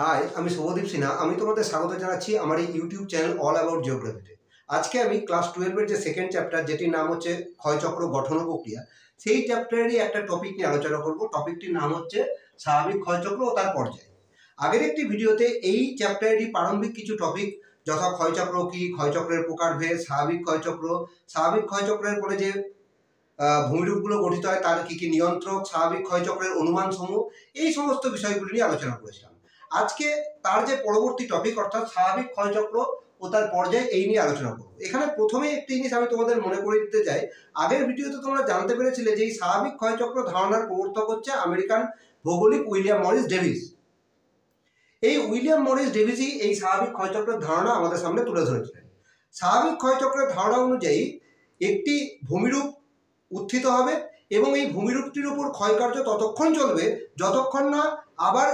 High, আমি শুভদীপ সিনহা। আমি তোমাদের স্বাগত জানাচ্ছি আমার এই ইউটিউব চ্যানেল অল অ্যাবাউট জিওগ্রাফিতে। আজকে আমি ক্লাস 12-এর যে সেকেন্ড চ্যাপ্টার, যেটির নাম হচ্ছে ক্ষয়চক্র গঠন ও প্রক্রিয়া, সেই চ্যাপ্টারেরই একটা টপিক নিয়ে আলোচনা করব। টপিকটির নাম হচ্ছে স্বাভাবিক ক্ষয়চক্র ও তার পর্যায়। আগের একটি ভিডিওতে এই চ্যাপ্টারেরই প্রারম্ভিক কিছু টপিক, যথা ক্ষয়চক্র কী, ক্ষয়চক্রের প্রকারভেদ, স্বাভাবিক ক্ষয়চক্রের পরে যে ভূমিরূপগুলো গঠিত হয় তার কী কী নিয়ন্ত্রক, স্বাভাবিক ক্ষয়চক্রের অনুমানসমূহ, এই সমস্ত বিষয়গুলি নিয়ে আলোচনা করেছিলাম। আজকে তার যে পরবর্তী টপিক, অর্থাৎ স্বাভাবিক ক্ষয়চক্র ও তার পর্যায়, এই নিয়ে আলোচনা করব। এখানে প্রথমেই একটি জিনিস আমি তোমাদের মনে করে দিতে চাই। আগের ভিডিওতে তোমরা জানতে পেরেছিলে যে এই স্বাভাবিক ক্ষয়চক্র ধারণার প্রবর্তক হচ্ছে আমেরিকান ভৌগোলিক উইলিয়াম মরিস ডেভিস। এই উইলিয়াম মরিস ডেভিসই এই স্বাভাবিক ক্ষয়চক্রের ধারণা আমাদের সামনে তুলে ধরেছিলেন। স্বাভাবিক ক্ষয়চক্রের ধারণা অনুযায়ী একটি ভূমিরূপ উত্থিত হবে এবং এই ভূমিরূপটির উপর ক্ষয়কার্য ততক্ষণ চলবে যতক্ষণ না আবার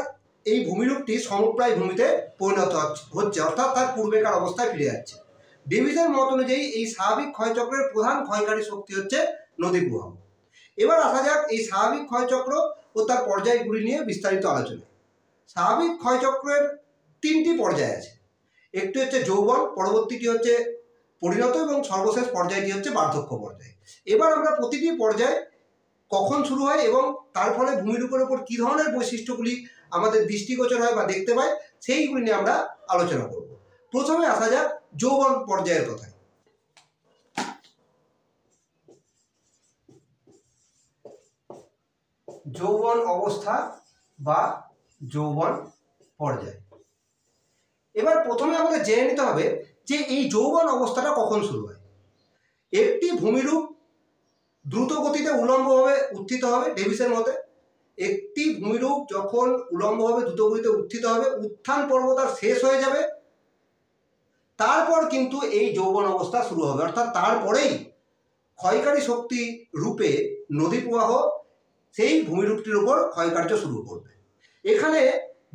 এই ভূমিরূপটি সমপ্রায় ভূমিতে পরিণত হচ্ছে, অর্থাৎ তার পূর্বেকার অবস্থায় ফিরে যাচ্ছে। ডেভিসের মত অনুযায়ী এই স্বাভাবিক ক্ষয়চক্রের প্রধান ক্ষয়কারী শক্তি হচ্ছে নদী প্রবাহ। এবার আসা যাক এই স্বাভাবিক ক্ষয়চক্র ও তার পর্যায়গুলি নিয়ে বিস্তারিত আলোচনা। স্বাভাবিক ক্ষয়চক্রের তিনটি পর্যায় আছে। একটি হচ্ছে যৌবন, পরবর্তীটি হচ্ছে পরিণত এবং সর্বশেষ পর্যায়টি হচ্ছে বার্ধক্য পর্যায়। এবার আমরা প্রতিটি পর্যায় কখন শুরু হয় এবং তার ফলে ভূমিরূপের উপর কী ধরনের বৈশিষ্ট্যগুলি আমাদের দৃষ্টিগোচর হয় বা দেখতে পাই, সেইগুলি নিয়ে আমরা আলোচনা করব। প্রথমে আসা যাক যৌবন পর্যায়ের কথায়। যৌবন অবস্থা বা যৌবন পর্যায়। এবার প্রথমে আমাদের জেনে নিতে হবে যে এই যৌবন অবস্থাটা কখন শুরু হয়। একটি ভূমিরূপ দ্রুত গতিতে উলম্বভাবে উত্থিত হবে। ডেভিসের মতে একটি ভূমিরূপ যখন উলম্বভাবে দ্রুত গতিতে উত্থিত হবে, উত্থান পর্ব তার শেষ হয়ে যাবে, তারপর কিন্তু এই যৌবন অবস্থা শুরু হবে। অর্থাৎ তারপরেই ক্ষয়কারী শক্তি রূপে নদী প্রবাহ সেই ভূমিরূপটির উপর ক্ষয়কার্য শুরু করবে। এখানে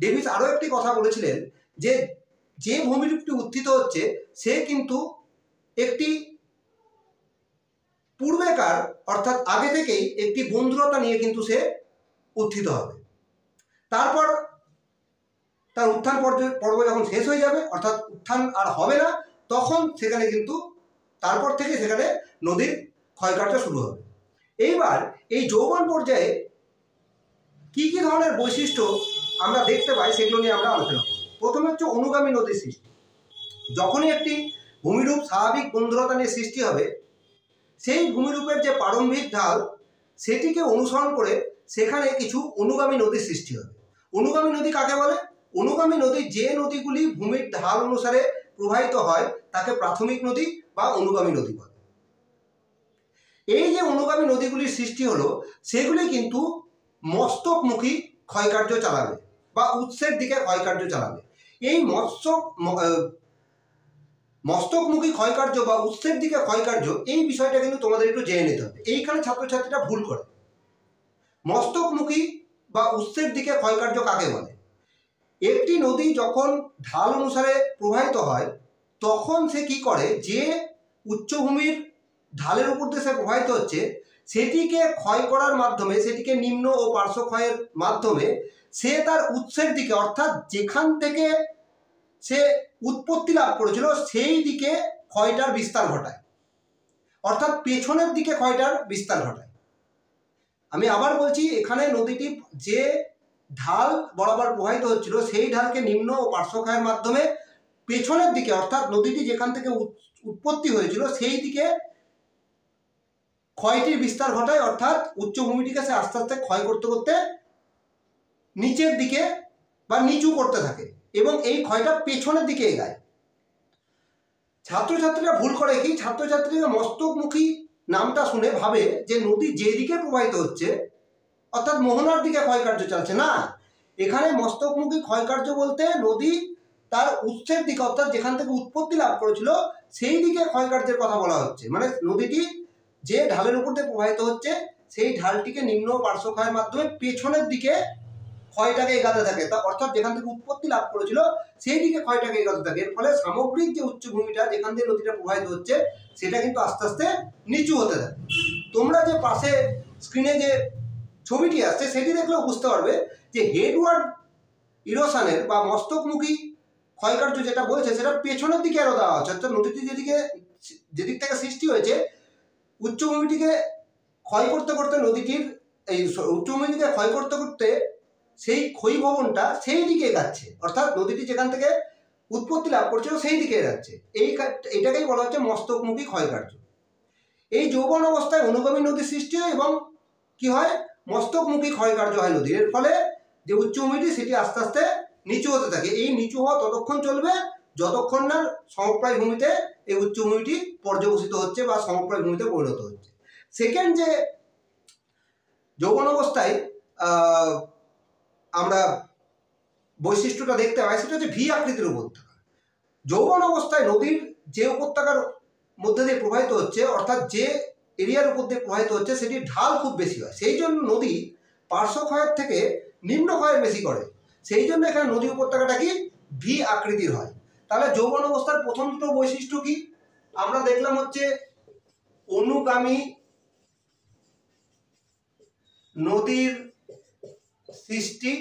ডেভিস আরও একটি কথা বলেছিলেন যে যে ভূমিরূপটি উত্থিত হচ্ছে সে কিন্তু একটি পূর্বেকার, অর্থাৎ আগে থেকেই একটি বন্ধুরতা নিয়ে কিন্তু সে উত্থিত হবে। তারপর তার উত্থান পর্ব যখন শেষ হয়ে যাবে, অর্থাৎ উত্থান আর হবে না, তখন সেখানে কিন্তু তারপর থেকে সেখানে নদীর ক্ষয়কার্য শুরু হবে। এইবার এই যৌবন পর্যায়ে কী কী ধরনের বৈশিষ্ট্য আমরা দেখতে পাই সেগুলো নিয়ে আমরা আলোচনা করব। প্রথমে হচ্ছে অনুগামী নদীর সৃষ্টি। যখনই একটি ভূমিরূপ স্বাভাবিক বন্ধুরতা নিয়ে সৃষ্টি হবে, সেই ভূমিরূপের যে প্রারম্ভিক ঢাল সেটিকে অনুসরণ করে সেখানে কিছু অনুগামী নদীর সৃষ্টি হবে। অনুগামী নদী কাকে বলে? অনুগামী নদী যে নদীগুলি ভূমির ঢাল অনুসারে প্রবাহিত হয় তাকে প্রাথমিক নদী বা অনুগামী নদী বলে। এই যে অনুগামী নদীগুলির সৃষ্টি হলো, সেগুলি কিন্তু মস্তকমুখী ক্ষয়কার্য চালাবে বা উৎসের দিকে ক্ষয়কার্য চালাবে। এই মস্তকমুখী ক্ষয়কার্য বা উৎসের দিকে ক্ষয়কার্য, এই বিষয়টা কিন্তু তোমাদের একটু জেনে নিতে হবে। এইখানে ছাত্রছাত্রীরা ভুল করে। মস্তকমুখী বা উৎসের দিকে ক্ষয়কার্য কাকে বলে? একটি নদী যখন ঢাল অনুসারে প্রবাহিত হয় তখন সে কি করে, যে উচ্চভূমির ঢালের উপর দিয়ে সে প্রবাহিত হচ্ছে সেটিকে ক্ষয় করার মাধ্যমে, সেটিকে নিম্ন ও পার্শ্ব ক্ষয়ের মাধ্যমে সে তার উৎসের দিকে, অর্থাৎ যেখান থেকে সে উৎপত্তি লাভ করেছিল সেই দিকে ক্ষয়টার বিস্তার ঘটায়, অর্থাৎ পেছনের দিকে ক্ষয়টার বিস্তার ঘটায়। আমি আবার বলছি, এখানে নদীটি যে ঢাল বরাবর প্রবাহিত হচ্ছিল সেই ঢালকে নিম্ন ও পার্শ্বক্ষয়ের মাধ্যমে পেছনের দিকে, অর্থাৎ নদীটি যেখান থেকে উৎপত্তি হয়েছিল সেই দিকে ক্ষয়টির বিস্তার ঘটায়, অর্থাৎ উচ্চভূমিটিকে সে আস্তে আস্তে ক্ষয় করতে করতে নিচের দিকে বা নিচু করতে থাকে এবং এই ক্ষয়টা পেছনের দিকে এগায়। ছাত্রছাত্রীরা ভুল করে কি, ছাত্রছাত্রীরা মস্তকমুখী নামটা শুনে ভাবে যে নদী যেদিকে প্রবাহিত হচ্ছে, অর্থাৎ মোহনার দিকে ক্ষয়কার্য চালছে। না, এখানে মস্তকমুখী ক্ষয়কার্য বলতে নদী তার উৎসের দিকে, অর্থাৎ যেখান থেকে উৎপত্তি লাভ করেছিল সেই দিকে ক্ষয়কার্যের কথা বলা হচ্ছে। মানে নদীটি যে ঢালের উপর দিয়ে প্রবাহিত হচ্ছে সেই ঢালটিকে নিম্ন পার্শ্বক্ষয়ের মাধ্যমে পেছনের দিকে ক্ষয়টাকে এগাতে থাকে, তা অর্থাৎ যেখান থেকে উৎপত্তি লাভ করেছিল সেই দিকে ক্ষয়টাকে এগাতে থাকে। এর ফলে সামগ্রিক যে উচ্চভূমিটা যেখান দিয়ে নদীটা প্রবাহিত হচ্ছে সেটা কিন্তু আস্তে আস্তে নিচু হতে থাকে। তোমরা যে পাশে স্ক্রিনে যে ছবিটি আসছে সেটি দেখলেও বুঝতে পারবে যে হেডওয়ার্ড ইরোশনের বা মস্তকমুখী ক্ষয়কার্য যেটা বলছে সেটা পেছনের দিকে আরো দেওয়া আছে, অর্থাৎ নদীটি যেদিক থেকে সৃষ্টি হয়েছে উচ্চভূমিটিকে ক্ষয় করতে করতে নদীটির এই উচ্চভূমিটিকে ক্ষয় করতে করতে সেই ক্ষয়ী ভবনটা সেই দিকে এগাচ্ছে, অর্থাৎ নদীটি যেখান থেকে উৎপত্তি লাভ করছিল সেই দিকে এগাচ্ছে। এটাকেই বলা হচ্ছে মস্তকমুখী ক্ষয়কার্য। এই যৌবন অবস্থায় অনুগামী নদী সৃষ্টি হয় এবং কি হয়, মস্তকমুখী ক্ষয়কার্য হয় নদীর। এর ফলে যে উচ্চভূমিটি সেটি আস্তে আস্তে নিচু হতে থাকে। এই নিচু হওয়া ততক্ষণ চলবে যতক্ষণ না সমপ্রায় ভূমিতে এই উচ্চভূমিটি পর্যবসিত হচ্ছে বা সমপ্রায় ভূমিতে পরিণত হচ্ছে। সেকেন্ড যে যৌবন অবস্থায় আমরা বৈশিষ্ট্যটা দেখতে পাই সেটা হচ্ছে ভি আকৃতির উপত্যকা। যৌবন অবস্থায় নদীর যে উপত্যকার মধ্যে দিয়ে প্রবাহিত হচ্ছে, অর্থাৎ যে এরিয়ার উপর দিয়ে প্রবাহিত হচ্ছে সেটির ঢাল খুব বেশি হয়, সেই জন্য নদী পার্শ্বক্ষয়ের থেকে নিম্ন ক্ষয়ের বেশি করে, সেই জন্য এখানে নদী উপত্যকাটা কি ভি আকৃতির হয়। তাহলে যৌবন অবস্থার প্রথম দুটো বৈশিষ্ট্য কি আমরা দেখলাম হচ্ছে অনুগামী নদীর সৃষ্টি,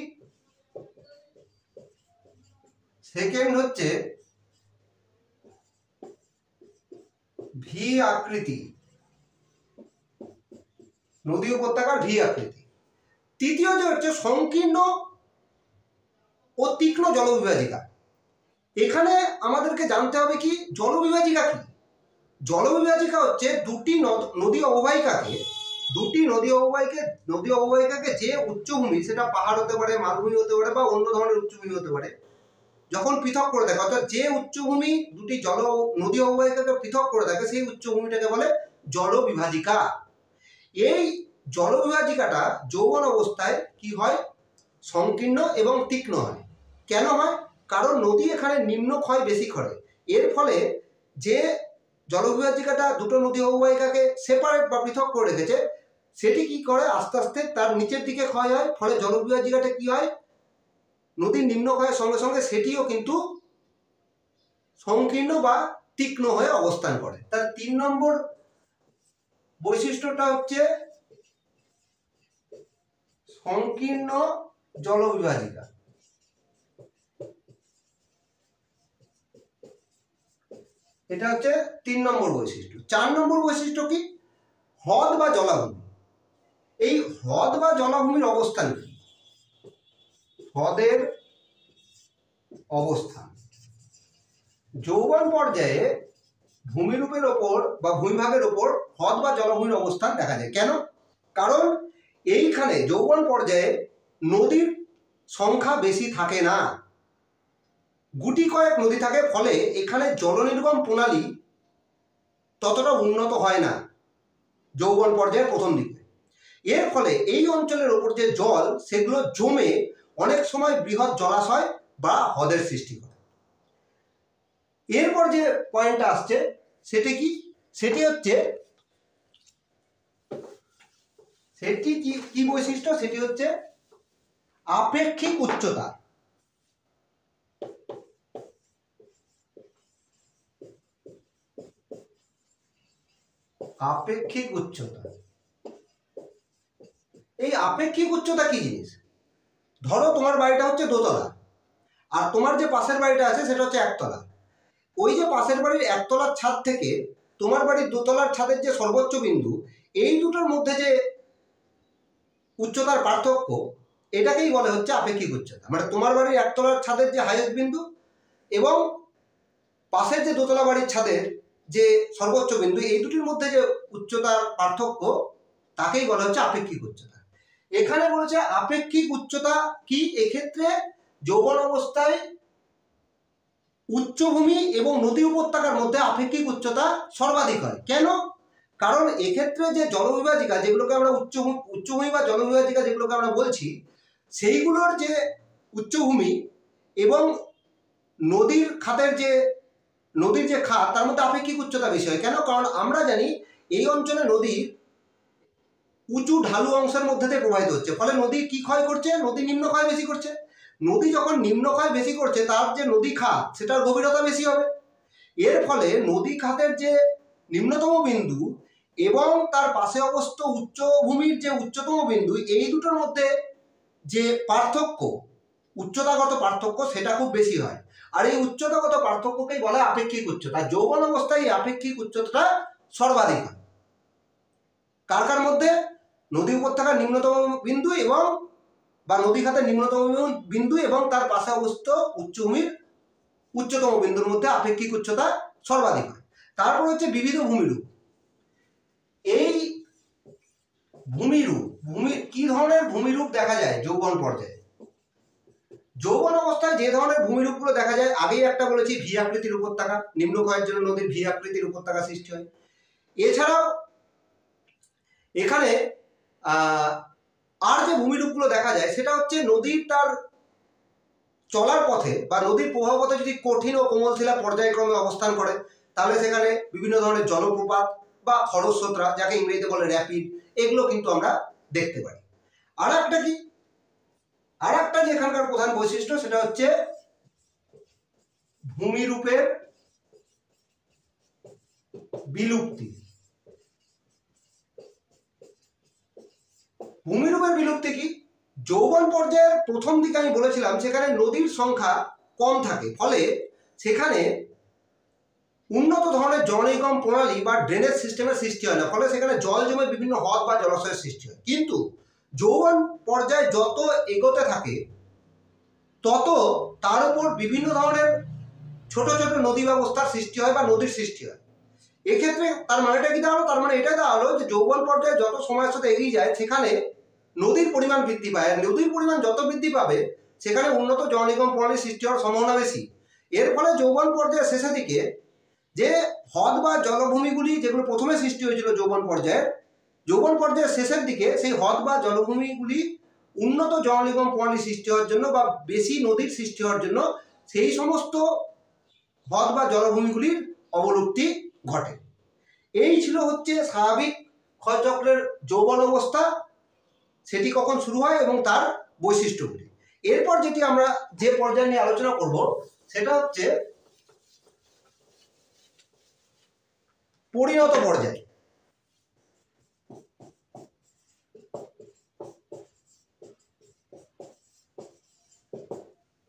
সেকেন্ড হচ্ছে ভি আকৃতি, নদী উপত্যকার ভি আকৃতি। তৃতীয় যে হচ্ছে সংকীর্ণ ও তীক্ষ্ণ জলবিভাজিকা। এখানে আমাদেরকে জানতে হবে কি জলবিভাজিকা কি। জলবিভাজিকা হচ্ছে দুটি নদী অববাহিকাকে যে উচ্চভূমি, সেটা পাহাড় হতে পারে, মালভূমি হতে পারে বা অন্য ধরনের উচ্চভূমি হতে পারে, যখন পৃথক করে থাকে, অর্থাৎ যে উচ্চভূমি দুটি নদী অববাহিকাকে পৃথক করে থাকে সেই উচ্চভূমিটাকে বলে জলবিভাজিকা। এই জলবিভাজিকাটা যৌবন অবস্থায় কি হয়, সংকীর্ণ এবং তীক্ষ্ণ হয়। কেন হয়? কারণ নদী এখানে নিম্ন ক্ষয় বেশি করে। এর ফলে যে জলবিভাজিকাটা দুটো নদী অববাহিকাকে সেপারেট বা পৃথক করে রেখেছে সেটি কি করে আস্তে আস্তে তার নিচের দিকে ক্ষয় হয়, ফলে জলবিভাজিকাটা কি হয়, নদীর নিম্ন ক্ষয়ের সঙ্গে সঙ্গে সেটিও কিন্তু সংকীর্ণ বা তীক্ষ্ণ হয়ে অবস্থান করে। তার 3 নম্বর বৈশিষ্ট্যটা হচ্ছে সংকীর্ণ জলবিভাজিকা। এটা হচ্ছে 3 নম্বর বৈশিষ্ট্য। 4 নম্বর বৈশিষ্ট্য কি হ্রদ বা জলাভূমি। এই হ্রদ বা জলাভূমির অবস্থান কি? হ্রদের অবস্থান যৌবন পর্যায়ে ভূমিরূপের ওপর বা ভূমিভাগের ওপর হ্রদ বা জলাভূমির অবস্থান দেখা যায়। কেন? কারণ এইখানে যৌবন পর্যায়ে নদীর সংখ্যা বেশি থাকে না, গুটি কয়েক নদী থাকে, ফলে এখানে জলনির্গম প্রণালী ততটা উন্নত হয় না যৌবন পর্যায়ের প্রথম দিকে। এর ফলে এই অঞ্চলের ওপর যে জল সেগুলো জমে অনেক সময় বৃহৎ জলাশয় বা হ্রদের সৃষ্টি করে। এরপর যে পয়েন্টটা আসছে সেটি কি, সেটি হচ্ছে কি বৈশিষ্ট্য, সেটি হচ্ছে আপেক্ষিক উচ্চতা। আপেক্ষিক উচ্চতা, এই আপেক্ষিক উচ্চতা কি জিনিস? ধরো তোমার বাড়িটা হচ্ছে দোতলা আর তোমার যে পাশের বাড়িটা আছে সেটা হচ্ছে একতলা। ওই যে পাশের বাড়ির একতলার ছাদ থেকে তোমার বাড়ির দোতলার ছাদের যে সর্বোচ্চ বিন্দু, এই দুটোর মধ্যে যে উচ্চতার পার্থক্য, এটাকেই বলে হচ্ছে আপেক্ষিক উচ্চতা। মানে তোমার বাড়ির একতলার ছাদের যে হাইয়েস্ট বিন্দু এবং পাশের যে দোতলা বাড়ির ছাদের যে সর্বোচ্চ বিন্দু, এই দুটির মধ্যে যে উচ্চতার পার্থক্য তাকেই বলা হচ্ছে আপেক্ষিক উচ্চতা। এখানে বলেছে আপেক্ষিক উচ্চতা কি, এক্ষেত্রে যৌবন অবস্থায় উচ্চভূমি এবং নদী উপত্যকার মধ্যে আপেক্ষিক উচ্চতা সর্বাধিক হয়। কেন? কারণ এক্ষেত্রে যে জলবিভাজিকা, যেগুলোকে আমরা উচ্চভূমি বা জলবিভাজিকা যেগুলোকে আমরা বলছি, সেইগুলোর যে উচ্চভূমি এবং নদীর যে খাত তার মধ্যে আপেক্ষিক উচ্চতা বেশি হয়। কেন? কারণ আমরা জানি এই অঞ্চলে নদী উঁচু ঢালু অংশের মধ্যে দিয়ে প্রবাহিত হচ্ছে, ফলে নদী কি ক্ষয় করছে, নদী নিম্ন ক্ষয় বেশি করছে। নদী যখন নিম্ন ক্ষয় বেশি করছে তার যে নদী খাত সেটার গভীরতা বেশি হবে। এর ফলে নদী খাতের যে নিম্নতম বিন্দু এবং তার পাশে অবস্থিত উচ্চভূমির যে উচ্চতম বিন্দু, এই দুটোর মধ্যে যে পার্থক্য উচ্চতাগত পার্থক্য সেটা খুব বেশি হয়। আর এই উচ্চতাগত পার্থক্যকেই বলে আপেক্ষিক উচ্চতা। যৌবন অবস্থায় এই আপেক্ষিক উচ্চতাটা সর্বাধিক হয়। কার কার মধ্যে? নদী উপত্যকার নিম্নতম বিন্দু এবং বা নদী খাতের নিম্নতম বিন্দু এবং তার পাশে অবস্থিত উচ্চভূমির উচ্চতম বিন্দুর মধ্যে আপেক্ষিক উচ্চতা সর্বাধিক হয়। তারপর হচ্ছে বিবিধ ভূমিরূপ। এই ভূমিরূপ কি ধরনের ভূমিরূপ দেখা যায় যৌবন পর্যায়ে? যৌবন অবস্থায় যে ধরনের ভূমিরূপগুলো দেখা যায়, আগেই একটা বলেছি, ভি আকৃতির উপত্যকা, নিম্নক্ষয়ের জন্য নদীর ভি আকৃতির উপত্যকা সৃষ্টি হয়। এছাড়াও এখানে আর যে ভূমিরূপগুলো দেখা যায় সেটা হচ্ছে নদীর তার চলার পথে বা নদীর প্রবাহ পথে যদি কঠিন ও কোমল শিলা পর্যায়ক্রমে অবস্থান করে তাহলে সেখানে বিভিন্ন ধরনের জলপ্রপাত বা খরস্রোতা, যাকে ইংরেজিতে বলে র্যাপিড, এগুলো কিন্তু আমরা দেখতে পাই। আর একটা কি, আর একটা যে এখানকার প্রধান বৈশিষ্ট্য সেটা হচ্ছে ভূমিরূপের বিলুপ্তি। ভূমিরূপের বিলুপ্তি কি? যৌবন পর্যায়ের প্রথম দিকে আমি বলেছিলাম সেখানে নদীর সংখ্যা কম থাকে, ফলে সেখানে উন্নত ধরনের জল নিগম প্রণালী বা ড্রেনেজ সিস্টেমের সৃষ্টি হয় না, ফলে সেখানে জল জমে বিভিন্ন হ্রদ বা জলাশয়ের সৃষ্টি হয়। কিন্তু যৌবন পর্যায়ে যত এগোতে থাকে তত তার উপর বিভিন্ন ধরনের ছোট ছোট নদী ব্যবস্থার সৃষ্টি হয় বা নদীর সৃষ্টি হয়। এক্ষেত্রে তার মানেটা কি দাঁড়ালো? তার মানে এটাই দাঁড়ালো যে যৌবন পর্যায়ে যত সময়ের সাথে এগিয়ে যায় সেখানে নদীর পরিমাণ বৃদ্ধি পায়, আর নদীর পরিমাণ যত বৃদ্ধি পাবে সেখানে উন্নত জল নিগম প্রণালীর সৃষ্টি হওয়ার সম্ভাবনা বেশি। এর ফলে যৌবন পর্যায়ের শেষের দিকে যে হ্রদ বা জলভূমিগুলি যেগুলো প্রথমে সৃষ্টি হয়েছিল যৌবন পর্যায়ের শেষের দিকে সেই হ্রদ বা জলভূমিগুলি উন্নত জল নিগম প্রণালী সৃষ্টি হওয়ার জন্য বা বেশি নদীর সৃষ্টি হওয়ার জন্য সেই সমস্ত হ্রদ বা জলভূমিগুলির অবলুপ্তি ঘটে। এই ছিল হচ্ছে স্বাভাবিক ক্ষয়চক্রের যৌবন অবস্থা, সেটি কখন শুরু হয় এবং তার বৈশিষ্ট্যগুলি। এরপর যেটি আমরা যে পর্যায় নিয়ে আলোচনা করব সেটা হচ্ছে পরিণত পর্যায়।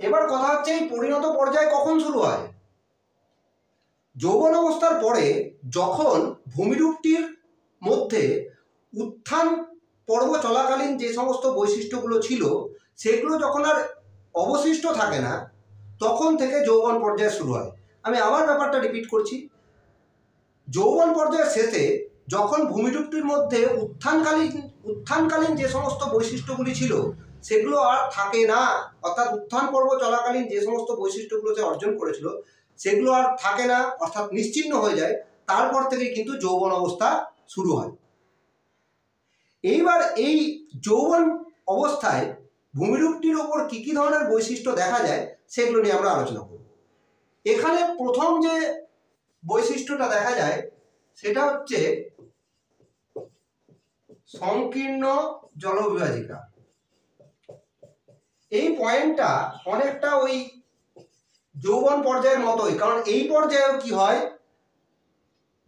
এবার কথা হচ্ছে এই পরিণত পর্যায় কখন শুরু হয়? যৌবন অবস্থার পরে যখন ভূমিরূপটির মধ্যে উত্থান পর্ব চলাকালীন যে সমস্ত বৈশিষ্ট্যগুলো ছিল সেগুলো যখন আর অবশিষ্ট থাকে না, তখন থেকে যৌবন পর্যায় শুরু হয়। আমি আবার ব্যাপারটা রিপিট করছি। যৌবন পর্যায়ের শেষে যখন ভূমিরূপটির মধ্যে উত্থানকালীন যে সমস্ত বৈশিষ্ট্যগুলি ছিল সেগুলো আর থাকে না, অর্থাৎ উত্থান পর্ব চলাকালীন যে সমস্ত বৈশিষ্ট্যগুলো সে অর্জন করেছিল সেগুলো আর থাকে না, অর্থাৎ নিশ্চিহ্ন হয়ে যায়, তারপর থেকে কিন্তু যৌবন অবস্থা শুরু হয়। এইবার এই যৌবন অবস্থায় ভূমিরূপটির ওপর কি কি ধরনের বৈশিষ্ট্য দেখা যায় সেগুলো নিয়ে আমরা আলোচনা করব। এখানে প্রথম যে বৈশিষ্ট্যটা দেখা যায় সেটা হচ্ছে সংকীর্ণ জলবিভাজিকা। এই পয়েন্টটা অনেকটা ওই যৌবন পর্যায়ের মতোই, কারণ এই পর্যায়েও কি হয়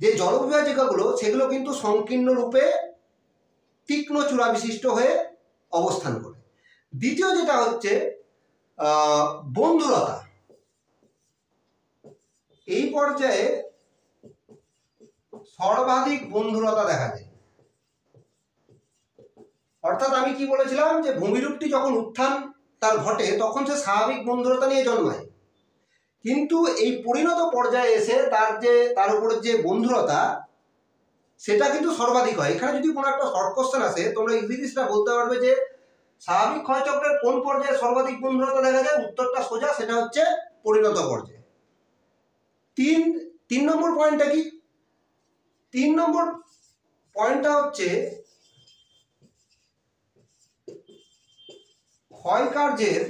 যে জলবিভাজিকাগুলো সেগুলো কিন্তু সংকীর্ণ রূপে তীক্ষ্ণ চূড়া বিশিষ্ট হয়ে অবস্থান করে। দ্বিতীয় যেটা হচ্ছে বন্ধুরতা। এই পর্যায়ে সর্বাধিক বন্ধুরতা দেখা যায়। অর্থাৎ আমি কি বলেছিলাম যে ভূমিরূপটি যখন উত্থান তার ঘটে তখন সে স্বাভাবিক বন্ধুরতা নিয়ে জন্মায়, কিন্তু এই পরিণত পর্যায়ে এসে তার উপরে যে বন্ধুরতা সেটা কিন্তু সর্বাধিক হয়। এখানে যদি কোনো একটা শর্ট কোশ্চেন আসে তোমরা ইজিলি সেটা বলতে পারবে যে স্বাভাবিক ক্ষয়চক্রের কোন পর্যায়ে সর্বাধিক বন্ধুরতা দেখা যায়, উত্তরটা সোজা, সেটা হচ্ছে পরিণত পর্যায়ে। তিন নম্বর পয়েন্টটা কি? 3 নম্বর পয়েন্টটা হচ্ছে ক্ষয়কার্যের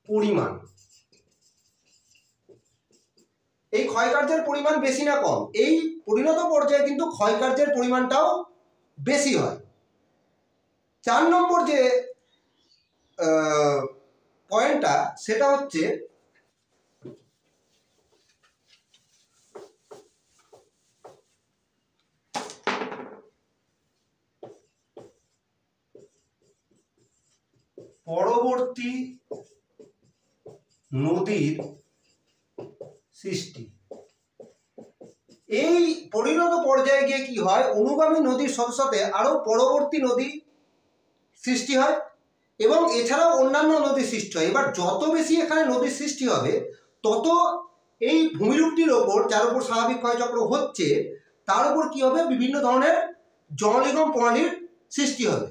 পরিমাণ। এই ক্ষয়কার্যের পরিমাণ বেশি না কম? এই পরিণত পর্যায়ে কিন্তু ক্ষয়কার্যের পরিমাণটাও বেশি হয়। 4 নম্বর যে পয়েন্টটা সেটা হচ্ছে পরবর্তী নদীর সৃষ্টি। এই পরিণত পর্যায়ে গিয়ে কি হয়, অনুগামী নদীর সাথে সাথে আরো পরবর্তী নদী সৃষ্টি হয় এবং এছাড়াও অন্যান্য নদীর সৃষ্টি হয়। এবার যত বেশি এখানে নদীর সৃষ্টি হবে তত এই ভূমিরূপটির ওপর, যার উপর স্বাভাবিক ক্ষয়চক্র হচ্ছে, তার উপর কি হবে, বিভিন্ন ধরনের জলনিগম প্রণালীর সৃষ্টি হবে।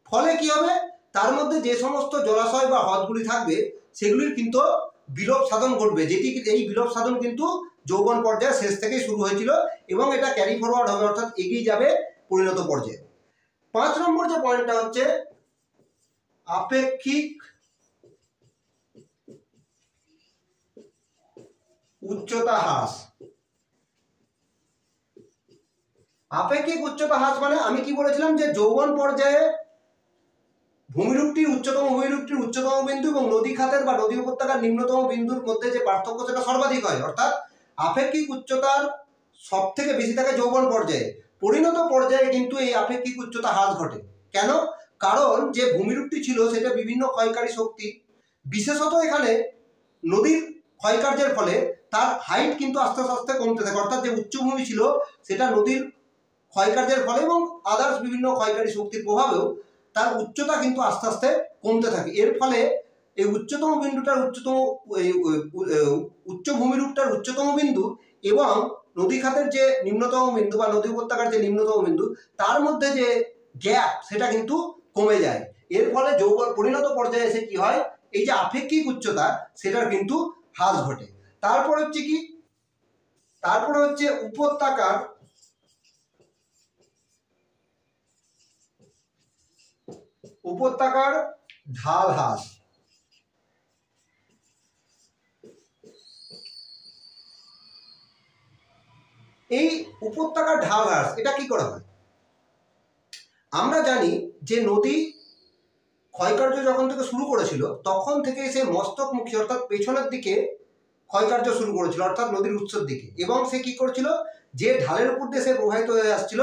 ফলে কি হবে, তার মধ্যে যে সমস্ত জলাশয় বা হ্রদগুলি থাকবে সেগুলির কিন্তু বিলোপ সাধন ঘটবে, যেটি এই বিলোপ সাধন কিন্তু যৌবন পর্যায়ে শেষ থেকেই শুরু হয়েছিল এবং এটা ক্যারি ফরওয়ার্ড হবে, অর্থাৎ এগিয়ে যাবে পরিণত পর্যায়ে। 5 নম্বর যে পয়েন্টটা হচ্ছে আপেক্ষিক উচ্চতা হ্রাস। আপেক্ষিক উচ্চতা হ্রাস মানে আমি কি বলেছিলাম যে যৌবন পর্যায়ে ভূমিরূপটির উচ্চতম বিন্দু এবং নদী খাতের বা নদী উপত্যকার নিম্নতম বিন্দুর মধ্যে যে পার্থক্য সেটা সর্বাধিক হয়, অর্থাৎ আপেক্ষিক উচ্চতার সব থেকে বেশি থাকে যৌবন পর্যায়ে। পরিণত পর্যায়ে কিন্তু এই আপেক্ষিক উচ্চতা হ্রাস ঘটে। কেন? কারণ যে ভূমিরূপটি ছিল সেটা বিভিন্ন ক্ষয়কারী শক্তি, বিশেষত এখানে নদীর ক্ষয়কার্যের ফলে তার হাইট কিন্তু আস্তে আস্তে কমতে থাকে, অর্থাৎ যে উচ্চভূমি ছিল সেটা নদীর ক্ষয়কার্যের ফলে এবং আদার্স বিভিন্ন ক্ষয়কারী শক্তির প্রভাবেও তার উচ্চতা কিন্তু আস্তে আস্তে কমতে থাকে। এর ফলে এই উচ্চতম বিন্দুটার উচ্চ ভূমিরূপটার উচ্চতম বিন্দু এবং নদী খাতের যে নিম্নতম বিন্দু বা নদী উপত্যকার যে নিম্নতম বিন্দু তার মধ্যে যে গ্যাপ সেটা কিন্তু কমে যায়। এর ফলে যৌবন পরিণত পর্যায়ে এসে কি হয়, এই যে আপেক্ষিক উচ্চতা সেটার কিন্তু হ্রাস ঘটে। তারপর হচ্ছে কি, তারপরে হচ্ছে উপত্যকার ঢাল হ্রাস। এই উপত্যকার ঢাল হ্রাস এটা কি করা হয়? আমরা জানি যে নদী ক্ষয়কার্য যখন থেকে শুরু করেছিল তখন থেকে সে মস্তকমুখী অর্থাৎ পেছনের দিকে ক্ষয়কার্য শুরু করেছিল, অর্থাৎ নদীর উৎসের দিকে, এবং সে কি করছিল, যে ঢালের উপর দিয়ে সে প্রবাহিত হয়ে আসছিল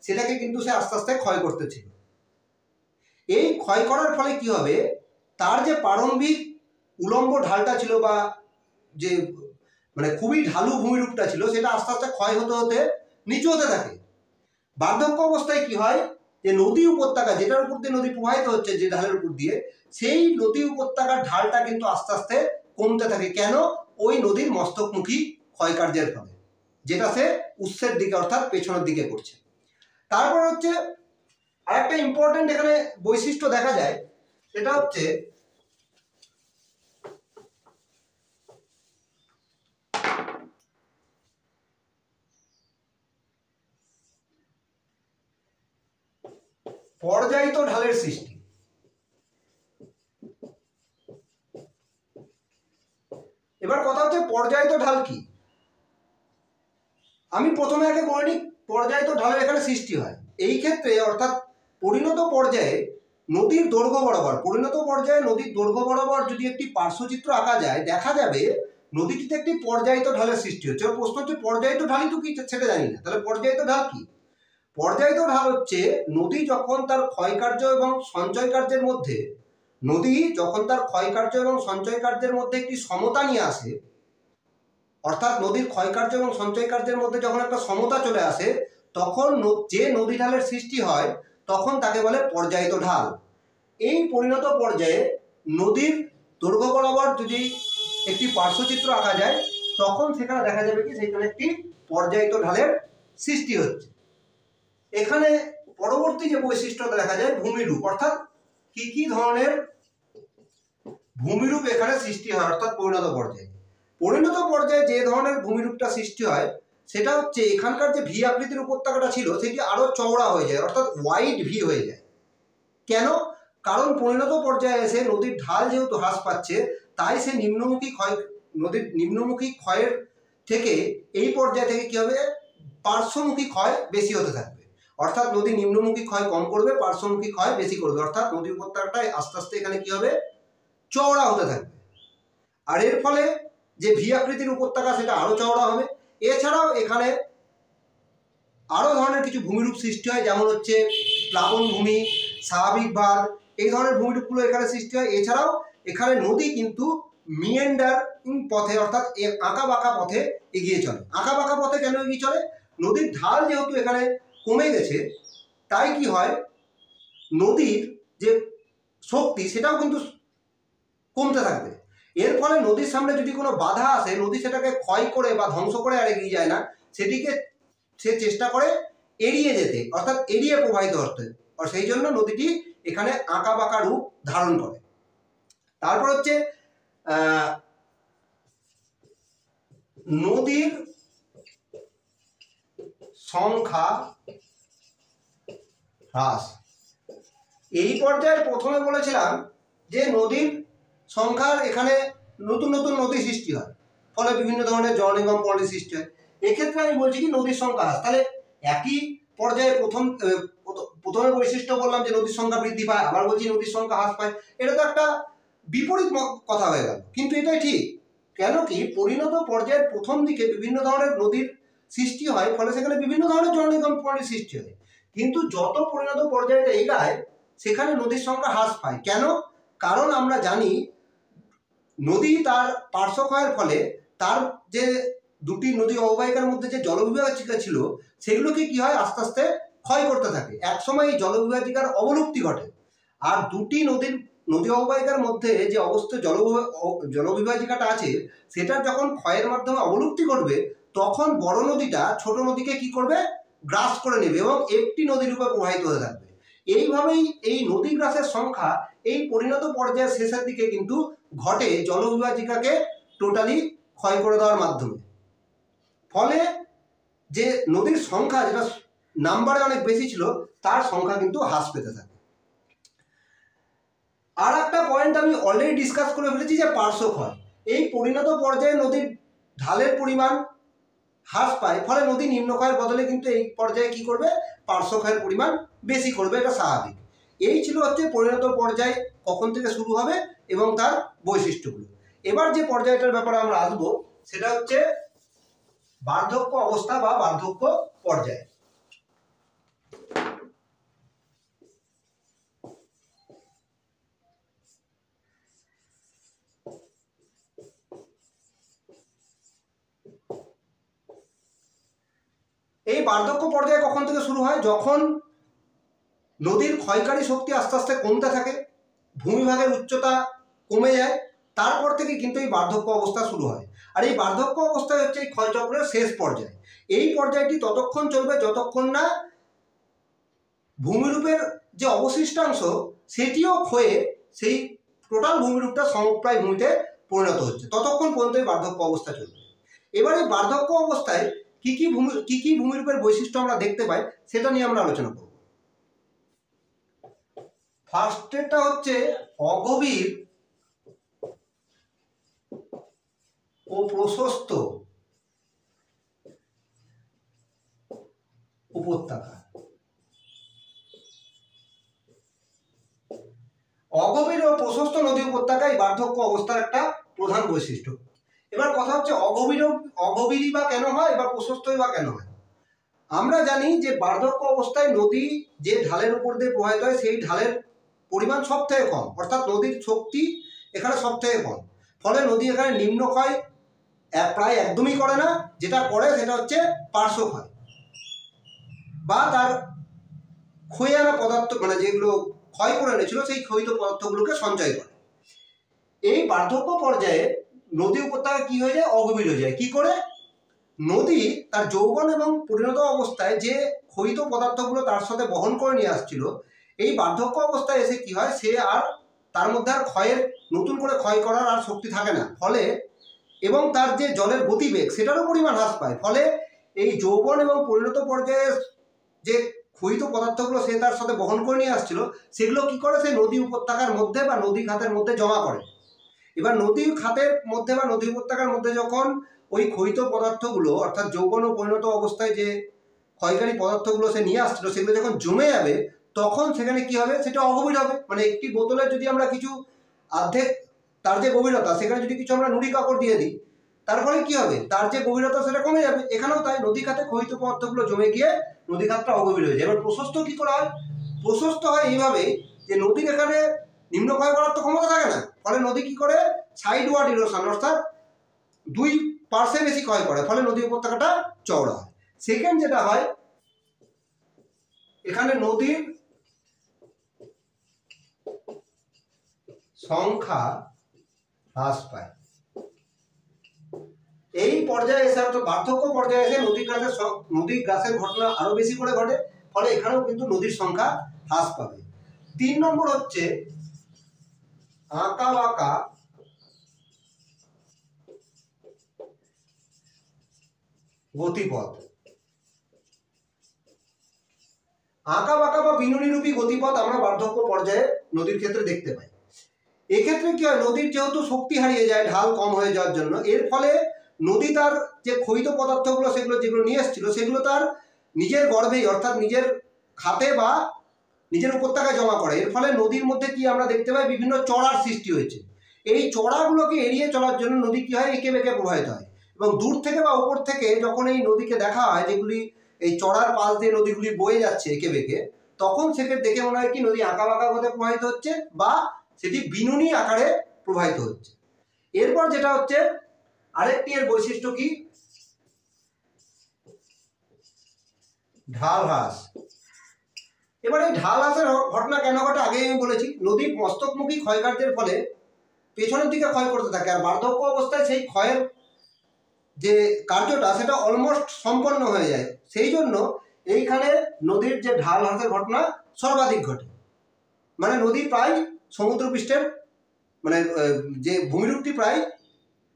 সেটাকে কিন্তু সে আস্তে আস্তে ক্ষয় করতেছিল। এই ক্ষয় করার ফলে কি হবে, তার যে প্রারম্ভিক উলম্ব ঢালটা ছিল বা যে মানে খুবই ঢালু ভূমিরূপটা ছিল সেটা আস্তে আস্তে ক্ষয় হতে হতে নিচু হতে থাকে। বার্ধক্য অবস্থায় কি হয়, যে নদী উপত্যকা যেটার উপর দিয়ে নদী প্রবাহিত হচ্ছে যে ঢালের উপর দিয়ে, সেই নদী উপত্যকার ঢালটা কিন্তু আস্তে আস্তে কমতে থাকে। কেন? ওই নদীর মস্তকমুখী ক্ষয়কার্যের ফলে, যেটা সে উৎসের দিকে অর্থাৎ পেছনের দিকে করছে। তারপর হচ্ছে আরেকটা ইম্পর্টেন্ট এখানে বৈশিষ্ট্য দেখা যায়, সেটা হচ্ছে পর্যায়িত ঢালের সৃষ্টি। এবার কথা হচ্ছে পর্যায়িত ঢাল কি। আমি প্রথমে আগে বলে নিই পর্যায়িত ঢালের এখানে সৃষ্টি হয় এই ক্ষেত্রে, অর্থাৎ পরিণত পর্যায়ে নদীর দৈর্ঘ্য বরাবর যদি একটি পার্শ্বচিত্র আঁকা যায়, দেখা যাবে নদীটিতে একটি পর্যায়িত ঢালের সৃষ্টি হচ্ছে। প্রশ্ন হচ্ছে পর্যায়িত ঢালই তো কি সেটা জানি না, তাহলে পর্যায়িত ঢাল কি? পর্যায়িত ঢাল হচ্ছে নদী যখন তার ক্ষয়কার্য এবং সঞ্চয় কার্যের মধ্যে একটি সমতা নিয়ে আসে, অর্থাৎ নদীর ক্ষয়কার্য এবং সঞ্চয় কার্যের মধ্যে যখন একটা সমতা চলে আসে তখন যে নদী ঢালের সৃষ্টি হয় তখন তাকে বলে পর্যায়িত ঢাল। এই পরিণত পর্যায়ে নদীর দৈর্ঘ্য বরাবর যদি একটি পার্শ্বচিত্র আঁকা যায় তখন সেখানে দেখা যাবে কি সেখানে একটি পর্যায়িত ঢালের সৃষ্টি হচ্ছে। এখানে পরবর্তী যে বৈশিষ্ট্যটা দেখা যায় ভূমিরূপ, অর্থাৎ কি কি ধরনের ভূমিরূপ এখানে সৃষ্টি হয়, অর্থাৎ পরিণত পর্যায়ে যে ধরনের ভূমিরূপটা সৃষ্টি হয় সেটা হচ্ছে এখানকার যে ভি আকৃতির উপত্যকাটা ছিল সেটি আরো চওড়া হয়ে যায়, অর্থাৎ ওয়াইড ভি হয়ে যায়। কেন? কারণ পরিণত পর্যায়ে এসে নদীর ঢাল যেহেতু হ্রাস পাচ্ছে তাই সে নদীর নিম্নমুখী ক্ষয়ের থেকে এই পর্যায় থেকে কি হবে, পার্শ্বমুখী ক্ষয় বেশি হতে থাকবে, অর্থাৎ নদী নিম্নমুখী ক্ষয় কম করবে, পার্শ্বমুখী ক্ষয় বেশি করবে, অর্থাৎ নদী উপত্যকাটাই আস্তে আস্তে এখানে কি হবে, চওড়া হতে থাকবে। আর এর ফলে যে ভি আকৃতির উপত্যকা সেটা আরো চওড়া হবে। এছাড়াও এখানে আরো ধরনের কিছু ভূমিরূপ সৃষ্টি হয়, যেমন হচ্ছে প্লাবন ভূমি, স্বাভাবিক বাঁধ এই ধরনের ভূমিরূপগুলো এখানে সৃষ্টি হয়। এছাড়াও এখানে নদী কিন্তু মিয়েন্ডার পথে অর্থাৎ আঁকা বাঁকা পথে এগিয়ে চলে। আঁকা বাঁকা পথে কেন এগিয়ে চলে? নদীর ঢাল যেহেতু এখানে কমে গেছে, তাই কি হয়, নদীর যে শক্তি সেটাও কিন্তু কমতে থাকবে। এর ফলে নদীর সামনে যদি কোনো বাধা আসে, নদী সেটাকে ক্ষয় করে বা ধ্বংস করে আর এগিয়ে যায় না, সেটিকে সে চেষ্টা করে এড়িয়ে যেতে, অর্থাৎ এড়িয়ে প্রবাহিত হতে। আর সেই জন্য নদীটি এখানে আঁকা বাঁকা রূপ ধারণ করে। তারপর হচ্ছে নদীর সংখ্যা হ্রাস। এই পর্যায়ে প্রথমে বলেছিলাম যে নদীর সংখ্যার এখানে নতুন নতুন নদী সৃষ্টি হয়, ফলে বিভিন্ন ধরনের জল নিগম প্রণালী সৃষ্টি হয়। এক্ষেত্রে আমি বলছি কি নদীর সংখ্যা হ্রাস। তাহলে একই পর্যায়ে প্রথমে বৈশিষ্ট্য বললাম যে নদীর সংখ্যা বৃদ্ধি পায়, আবার বলছি নদীর সংখ্যা হ্রাস পায়। এটা তো একটা বিপরীত কথা হয়ে গেল, কিন্তু এটাই ঠিক। কেন কি, পরিণত পর্যায়ের প্রথম দিকে বিভিন্ন ধরনের নদীর সৃষ্টি হয়, ফলে সেখানে বিভিন্ন ধরনের জল নিগম প্রণালী সৃষ্টি হয়। কিন্তু যত পরিণত পর্যায়টা এগায় সেখানে নদীর সংখ্যা হ্রাস পায়। কেন? কারণ আমরা জানি নদী তার পার্শ্বক্ষয়ের ফলে তার যে দুটি নদী অববাহিকার মধ্যে যে জলবিভাজিকা ছিল সেগুলোকে কি হয়, আস্তে আস্তে ক্ষয় করতে থাকে। একসময় এই জলবিভাজিকার অবলুপ্তি ঘটে। আর দুটি নদী অববাহিকার মধ্যে যে অবস্থিত জলবিভাজিকাটা আছে সেটার যখন ক্ষয়ের মাধ্যমে অবলুপ্তি ঘটবে, তখন বড় নদীটা ছোট নদীকে কি করবে, গ্রাস করে নেবে এবং একটি নদীর উপর প্রবাহিত হতে থাকবে। এইভাবেই এই নদী গ্রাসের সংখ্যা এই পরিণত পর্যায়ের শেষের দিকে কিন্তু ঘটে জলবিভাজিকাকে টোটালি ক্ষয় করে দেওয়ার মাধ্যমে। ফলে যে নদীর সংখ্যা যেটা নাম্বারে অনেক বেশি ছিল তার সংখ্যা কিন্তু হ্রাস পেতে থাকে। আর একটা পয়েন্ট আমি অলরেডি ডিসকাস করে ফেলেছি যে পার্শ্বক্ষয়। এই পরিণত পর্যায়ে নদীর ঢালের পরিমাণ হ্রাস পায়, ফলে নদী নিম্নক্ষয়ের বদলে কিন্তু এই পর্যায়ে কি করবে, পার্শ্বক্ষয়ের পরিমাণ বেশি করবে। এটা স্বাভাবিক। এই ছিল হচ্ছে পরিণত পর্যায় কখন থেকে শুরু হবে এবং তার বৈশিষ্ট্যগুলো। এবার যে পর্যায়টার ব্যাপারে আমরা আসবো সেটা হচ্ছে বার্ধক্য অবস্থা বা বার্ধক্য পর্যায়। এই বার্ধক্য পর্যায় কখন থেকে শুরু হয়? যখন নদীর ক্ষয়কারী শক্তি আস্তে আস্তে কমতে থাকে, ভূমিভাগের উচ্চতা কমে যায়, তারপর থেকে কিন্তু এই বার্ধক্য অবস্থা শুরু হয়। আর এই বার্ধক্য অবস্থায় হচ্ছে এই ক্ষয়চক্রের শেষ পর্যায়। এই পর্যায়টি ততক্ষণ চলবে যতক্ষণ না ভূমিরূপের যে অবশিষ্টাংশ সেটিও ক্ষয়ে সেই টোটাল ভূমিরূপটা সমপ্রায় ভূমিতে পরিণত হচ্ছে, ততক্ষণ পর্যন্ত এই বার্ধক্য অবস্থা চলবে। এবার এই বার্ধক্য অবস্থায় কি কি ভূমিরূপের বৈশিষ্ট্য আমরা দেখতে পাই সেটা নিয়ে আমরা আলোচনা করব। ফার্স্টেরটা হচ্ছে অগভীর ও প্রশস্ত উপত্যকা। অগভীর ও প্রশস্ত নদী উপত্যকায় বার্ধক্য অবস্থার একটা প্রধান বৈশিষ্ট্য। এবার কথা হচ্ছে অগভীরই বা কেন হয় বা প্রশস্তই বা কেন হয়? আমরা জানি যে বার্ধক্য অবস্থায় নদী যে ঢালের উপর দিয়ে প্রবাহিত হয় সেই ঢালের পরিমাণ সব থেকে কম, অর্থাৎ নদীর শক্তি এখানে সব থেকে কম। ফলে নদী এখানে নিম্নক্ষয় প্রায় একদমই করে না, যেটা করে সেটা হচ্ছে পার্শ্বক্ষয় বা তার ক্ষয়ে আনা পদার্থ, মানে যেগুলো ক্ষয় করে এনেছিল সেই ক্ষয়িত পদার্থগুলোকে সঞ্চয় করে। এই বার্ধক্য পর্যায়ে নদী উপত্যকা কি হয়ে যায়, অগভীর হয়ে যায়। কি করে? নদী তার যৌবন এবং পরিণত অবস্থায় যে ক্ষয়িত পদার্থগুলো তার সাথে বহন করে নিয়ে আসছিল, এই বার্ধক্য অবস্থায় এসে কি হয়, সে আর তার মধ্যে আর নতুন করে ক্ষয় করার আর শক্তি থাকে না। ফলে এবং তার যে জলের গতিবেগ সেটারও পরিমাণ হ্রাস পায়। ফলে এই যৌবন এবং পরিণত পর্যায়ে যে ক্ষয়িত পদার্থগুলো সে তার সাথে বহন করে নিয়ে আসছিল সেগুলো কি করে, সেই নদী উপত্যকার মধ্যে বা নদী খাতের মধ্যে জমা করে। এবার নদী খাতের মধ্যে বা নদী উপত্যকার মধ্যে যখন ওই ক্ষয়িত পদার্থগুলো অর্থাৎ যৌবন ও পরিণত অবস্থায় যে ক্ষয়কারী পদার্থগুলো সে নিয়ে আসছিল সেগুলো যখন জমে যাবে, তখন সেখানে কি হবে, সেটা অগভীর হবে। মানে একটি বোতলে যদি আমরা কিছু অর্ধেক তার যে গভীরতা, সেখানে যদি কিছু আমরা নুড়ি কাপড় দিয়ে দিই, তার ফলে কি হবে, তার যে গভীরতা সেটা কমে যাবে। এখানেও তাই, নদী খাতে ক্ষয়িত পদার্থগুলো জমে গিয়ে নদী খাতটা অগভীর হয়ে যায়। এবার প্রশস্ত কি করা হয়? প্রশস্ত হয় এইভাবে যে নদীর এখানে নিম্ন ক্ষয় করার তো ক্ষমতা থাকে না, ফলে নদী কি করে সাইডওয়ার্ড ইরোশন অর্থাৎ 2% বেশি ক্ষয় করে, ফলে নদী উপত্যকাটা চওড়া হয়। সেকেন্ড যেটা হয়, এখানে নদীর সংখ্যা হ্রাস পায়। এই পর্যায়ে এসে অর্থাৎ বার্ধক্য পর্যায়ে এসে নদী গ্রাসের ঘটনা আরো বেশি করে ঘটে, ফলে এখানেও কিন্তু নদীর সংখ্যা হ্রাস পাবে। 3 নম্বর হচ্ছে আঁকা বাঁকা গতিপথ। আঁকা বাঁকা বা বিনুনিরূপী গতিপথ আমরা বার্ধক্য পর্যায়ে নদীর ক্ষেত্রে দেখতে পাই। এক্ষেত্রে কি হয়, নদীর যেহেতু শক্তি হারিয়ে যায় ঢাল কম হয়ে যাওয়ার জন্য, এর ফলে নদী তার যে ক্ষয়িত পদার্থগুলো যেগুলো নিয়ে এসেছিল সেগুলো তার নিজের গর্ভেই অর্থাৎ নিজের খাতে বা নিজের উপত্যকায় জমা করে। এর ফলে নদীর মধ্যে কি আমরা দেখতে পাই, বিভিন্ন চড়ার সৃষ্টি হয়েছে। এই চড়াগুলোকে এড়িয়ে চলার জন্য নদী কি হয়, এঁকে বেঁকে প্রবাহিত হয়। এবং দূর থেকে বা উপর থেকে যখন এই নদীকে দেখা হয়, যেগুলি এই চড়ার পাশ দিয়ে নদীগুলি বয়ে যাচ্ছে এঁকে বেঁকে, তখন সেক্ষেত্রে দেখে মনে হয় কি নদী আঁকা বাঁকা পথে প্রবাহিত হচ্ছে বা সেটি বিনুনি আকারে প্রবাহিত হচ্ছে। এরপর যেটা হচ্ছে আরেকটি এর বৈশিষ্ট্য কি, ঢাল হ্রাস। এবার এই ঢাল হ্রাসের ঘটনা কেন ঘটে আগেই আমি বলেছি, নদীর মস্তকমুখী ক্ষয়কার্যের ফলে পেছনের দিকে ক্ষয় করতে থাকে, আর বার্ধক্য অবস্থায় সেই ক্ষয়ের যে কার্যটা সেটা অলমোস্ট সম্পন্ন হয়ে যায়। সেই জন্য এইখানে নদীর যে ঢাল হ্রাসের ঘটনা সর্বাধিক ঘটে, মানে নদী প্রায় সমুদ্রপৃষ্ঠের মানে যে ভূমিরূপটি প্রায়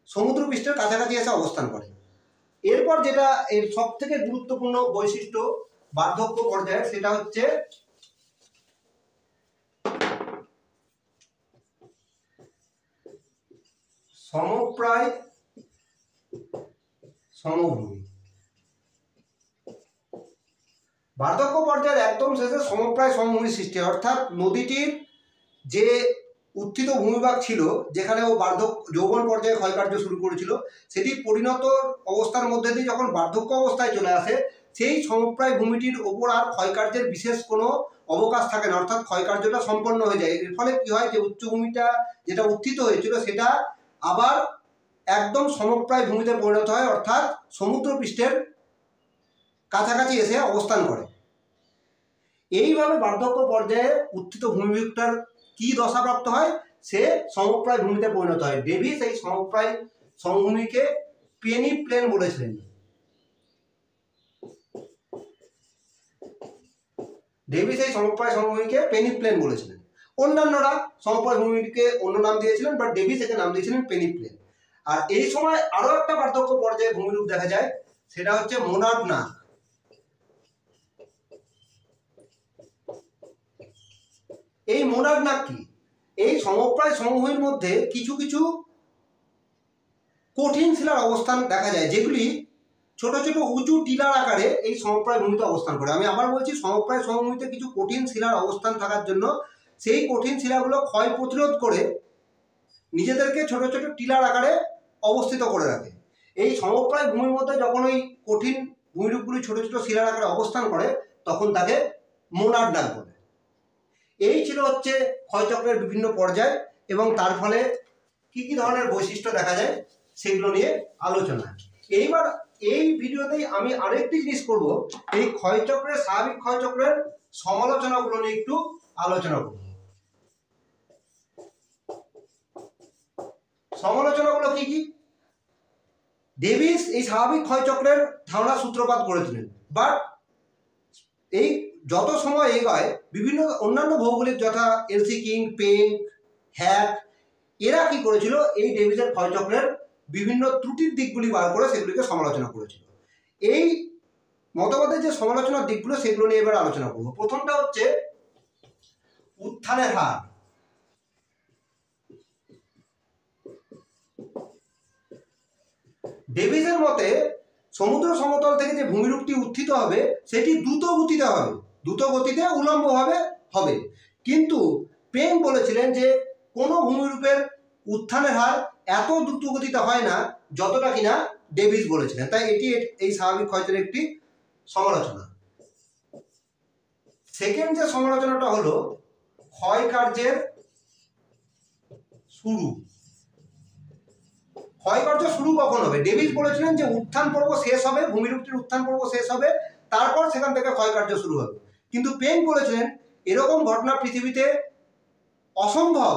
সমুদ্রপৃষ্ঠের কাছাকাছি এসে অবস্থান করে। এরপর যেটা এর সব থেকে গুরুত্বপূর্ণ বৈশিষ্ট্য বার্ধক্য পর্যায়ে, সেটা হচ্ছে সমপ্রায় সমভূমি। বার্ধক্য পর্যায়ের একদম শেষে সমপ্রায় সমভূমির সৃষ্টি, অর্থাৎ নদীটির যে উত্থিত ভূমিভাগ ছিল যেখানে ও যৌবন পর্যায়ে ক্ষয়কার্য শুরু করেছিল, সেটি পরিণত অবস্থার মধ্যে দিয়ে যখন বার্ধক্য অবস্থায় চলে আসে, সেই সমপ্রায় ভূমিটির ওপর আর ক্ষয়কার্যের বিশেষ কোনো অবকাশ থাকে না, অর্থাৎ ক্ষয়কার্যটা সম্পন্ন হয়ে যায়। এর ফলে কি হয়, যে উচ্চভূমিটা যেটা উত্থিত হয়েছিল সেটা আবার একদম সমপ্রায় ভূমিতে পরিণত হয়, অর্থাৎ সমুদ্রপৃষ্ঠের কাছাকাছি এসে অবস্থান করে। এইভাবে বার্ধক্য পর্যায়ে উত্থিত ভূমিভাগটার কি দশাপ্রাপ্ত হয়, সে সমপ্রায় ভূমিতে পরিণত হয়। ডেভিস এই সমপ্রায় সমভূমিকে পেনি প্লেন বলেছিলেন। ডেভিস এই সমপ্রায় সমভূমিকে পেনি প্লেন বলেছিলেন। অন্যান্যরা সমপ্রায় ভূমিকে অন্য নাম দিয়েছিলেন, বাট ডেভিস একে নাম দিয়েছিলেন পেনি প্লেন। আর এই সময় আরো একটা বার্ধক্য পর্যায়ে ভূমিরূপ দেখা যায়, সেটা হচ্ছে মোনাড নাক। এই মোনাড নাক কি, এই সমপ্রায় সমভূমির মধ্যে কিছু কিছু কঠিন শিলার অবস্থান দেখা যায়, যেগুলি ছোট ছোট উঁচু টিলার আকারে এই সমপ্রায় ভূমিতে অবস্থান করে। আমি আবার বলছি, সমপ্রায় সমভূমিতে কিছু কঠিন শিলার অবস্থান থাকার জন্য সেই কঠিন শিলাগুলো ক্ষয় প্রতিরোধ করে নিজেদেরকে ছোট ছোট টিলার আকারে অবস্থিত করে রাখে। এই সমপ্রায় ভূমির মধ্যে যখন ওই কঠিন ভূমিরূপগুলি ছোট ছোট শিলার আকারে অবস্থান করে, তখন তাকে মোনাড নাক বলে। এই ছিল হচ্ছে ক্ষয়চক্রের বিভিন্ন পর্যায় এবং তার ফলে কি কি ধরনের বৈশিষ্ট্য দেখা যায় সেগুলো নিয়ে আলোচনা। এইবার এই ভিডিওতেই আমি আরেকটি জিনিস করব, এই ক্ষয়চক্রের স্বাভাবিক ক্ষয়চক্রের সমালোচনাগুলো নিয়ে একটু আলোচনা করব। সমালোচনাগুলো কি কি, ডেভিস এই স্বাভাবিক ক্ষয়চক্রের ধারণা সূত্রপাত করেছিলেন, বাট এই যত সময় এগোয় বিভিন্ন অন্যান্য ভৌগোলিক যথা এলসি কিং, পেঙ্ক, হ্যাক, এরা কি করেছিল, এই ডেভিসের ক্ষয়চক্রের বিভিন্ন ত্রুটির দিকগুলি বার করে সেগুলিকে সমালোচনা করেছিল। এই মতবাদের যে সমালোচনার দিকগুলো সেগুলো নিয়ে এবার আলোচনা করব। প্রথমটা হচ্ছে উত্থানের হার। ডেভিসের মতে সমুদ্র সমতল থেকে যে ভূমিরূপটি উত্থিত হবে সেটি দ্রুত গতিতে উলম্বভাবে হবে, কিন্তু পেঙ্ক বলেছিলেন যে কোনো ভূমিরূপের উত্থানের হার এত দ্রুত গতিতে হয় না যতটা কিনা ডেভিস বলেছিলেন। তাই এটি এই স্বাভাবিক ক্ষয়চক্রের একটি সমালোচনা। সেকেন্ড যে সমালোচনাটা হলো ক্ষয়কার্যের শুরু। ক্ষয়কার্য শুরু কখন হবে? ডেভিস বলেছিলেন যে উত্থান পর্ব শেষ হবে, ভূমিরূপটির উত্থান পর্ব শেষ হবে, তারপর সেখান থেকে ক্ষয়কার্য শুরু হবে। কিন্তু পেং বলেছিলেন এরকম ঘটনা পৃথিবীতে অসম্ভব,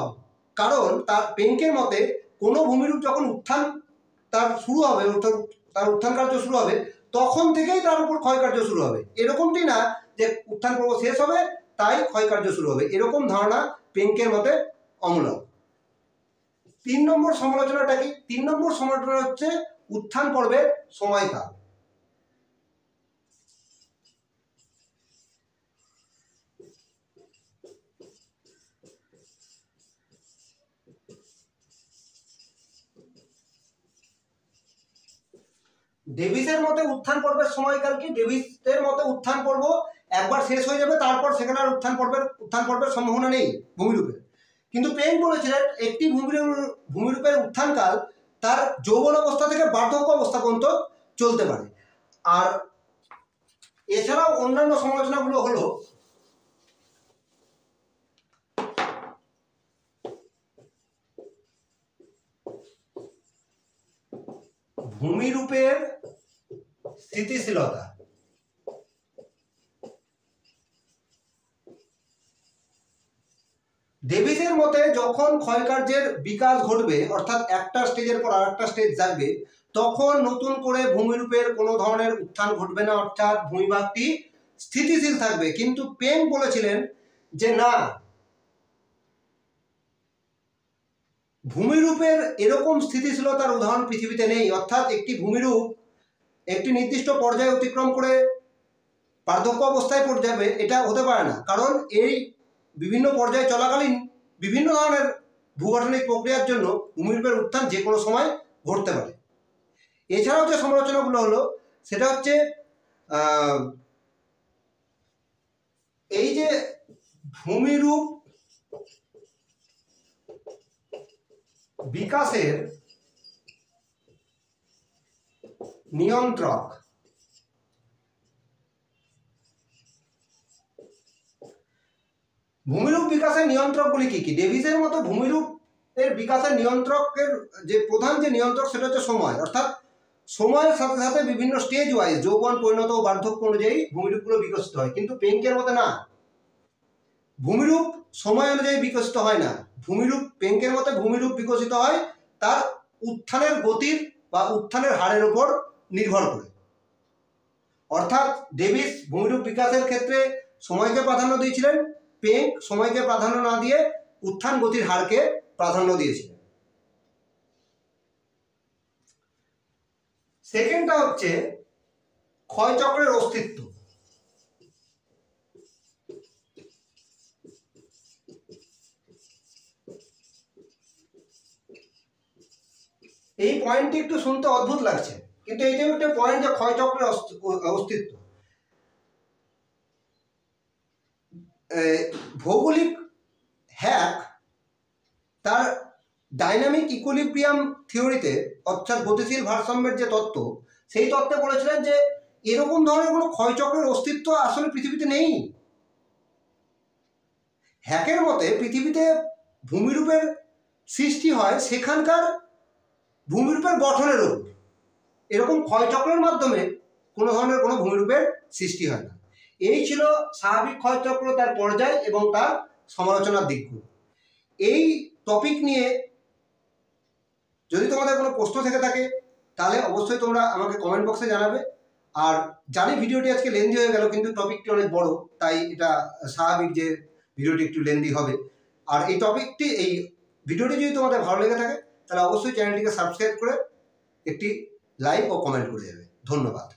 কারণ তার পেঙ্কের মতে কোনো ভূমিরূপ যখন উত্থান তার শুরু হবে, তার উত্থান কার্য শুরু হবে, তখন থেকেই তার উপর ক্ষয়কার্য শুরু হবে। এরকমটি না যে উত্থান পর্ব শেষ হবে তাই ক্ষয়কার্য শুরু হবে, এরকম ধারণা পেঙ্কের মতে অমূলক। 3 নম্বর সমালোচনাটা কি? 3 নম্বর সমালোচনা হচ্ছে উত্থান পর্বের সময়কাল। ডেভিসের মতে উত্থান পর্বের সময়কাল কি? ডেভিসের মতে উত্থান পর্ব একবার শেষ হয়ে যাবে, তারপর সেখানে আর উত্থান পর্বের সম্ভাবনা নেই ভূমিরূপের। কিন্তু পেং বলেছিলেন একটি ভূমিরূপের উত্থানকাল তার যৌবন অবস্থা থেকে বার্ধক্য অবস্থা পর্যন্ত চলতে পারে। আর এছাড়াও অন্যান্য সমালোচনাগুলো হলো ভূমিরূপের স্থিতিশীলতা। ডেভিসের মতে যখন ক্ষয়কার্যের বিকাশ ঘটবে, অর্থাৎ একটা স্টেজের পর আরেকটা স্টেজ যাবে, তখন নতুন করে ভূমিরূপের কোনো ধরনের উত্থান ঘটবে না, অর্থাৎ ভূমিভাগটি স্থিতিশীল থাকবে। কিন্তু পেং বলেছিলেন যে না, ভূমিরূপের এরকম স্থিতিশীলতার উদাহরণ পৃথিবীতে নেই, অর্থাৎ একটি ভূমিরূপ একটি নির্দিষ্ট পর্যায়ে অতিক্রম করে বার্ধক্য অবস্থায় পড়ে যাবে, এটা হতে পারে না, কারণ এই বিভিন্ন পর্যায়ে চলাকালীন বিভিন্ন ধরনের ভূগঠনিক প্রক্রিয়ার জন্য ভূমিরূপের উত্থান যে কোনো সময় ঘটতে পারে। এছাড়াও যে সমালোচনাগুলো হলো সেটা হচ্ছে এই যে ভূমিরূপ বিকাশের নিয়ন্ত্রক, ভূমিরূপ বিকাশের নিয়ন্ত্রকগুলি কি কি? ডেভিসের মতো ভূমিরূপের বিকাশের নিয়ন্ত্রকের যে প্রধান যে নিয়ন্ত্রক সেটা হচ্ছে সময়, অর্থাৎ সময়ের সাথে সাথে বিভিন্ন স্টেজ ওয়াইজ যৌবন, পরিণত ও বার্ধক্য অনুযায়ী ভূমিরূপগুলো বিকশিত হয়। কিন্তু পেঙ্কের মতে না, ভূমিরূপ সময় অনুযায়ী বিকশিত হয় না। পেঙ্কের মতে ভূমিরূপ বিকশিত হয় তার উত্থানের গতির বা উত্থানের হারের উপর নির্ভর করে। অর্থাৎ ডেভিস ভূমিরূপ বিকাশের ক্ষেত্রে সময়কে প্রাধান্য দিয়েছিলেন, পেং সময়কে প্রাধান্য না দিয়ে উত্থান গতির হারকে প্রাধান্য দিয়েছিলেন। সেকেন্ডটা হচ্ছে ক্ষয়চক্রের অস্তিত্ব। এই পয়েন্টটি একটু শুনতে অদ্ভুত লাগছে, কিন্তু এইটাও একটা পয়েন্ট যে ক্ষয়চক্রের অস্তিত্ব। ভৌগোলিক হ্যাক তার ডাইনামিক ইকুইলিব্রিয়াম থিওরিতে, অর্থাৎ গতিশীল ভারসাম্যের যে তত্ত্ব, সেই তত্ত্বে বলেছিলেন যে এরকম ধরনের কোনো ক্ষয়চক্রের অস্তিত্ব আসলে পৃথিবীতে নেই। হ্যাকের মতে পৃথিবীতে ভূমিরূপের সৃষ্টি হয় সেখানকার ভূমিরূপের গঠনের উপর, এরকম ক্ষয়চক্রের মাধ্যমে কোনো ধরনের কোনো ভূমিরূপের সৃষ্টি হয় না। এই ছিল স্বাভাবিক ক্ষয়চক্র, তার পর্যায় এবং তার সমালোচনার দিকগুলো। এই টপিক নিয়ে যদি তোমাদের কোনো প্রশ্ন থেকে থাকে তাহলে অবশ্যই তোমরা আমাকে কমেন্ট বক্সে জানাবে। আর জানি ভিডিওটি আজকে লেন্দি হয়ে গেল, কিন্তু টপিকটি অনেক বড়, তাই এটা স্বাভাবিক যে ভিডিওটি একটু লেন্দি হবে। আর এই ভিডিওটি যদি তোমাদের ভালো লেগে থাকে তাহলে অবশ্যই চ্যানেলটিকে সাবস্ক্রাইব করে একটি লাইক ও কমেন্ট করে যাবে। ধন্যবাদ।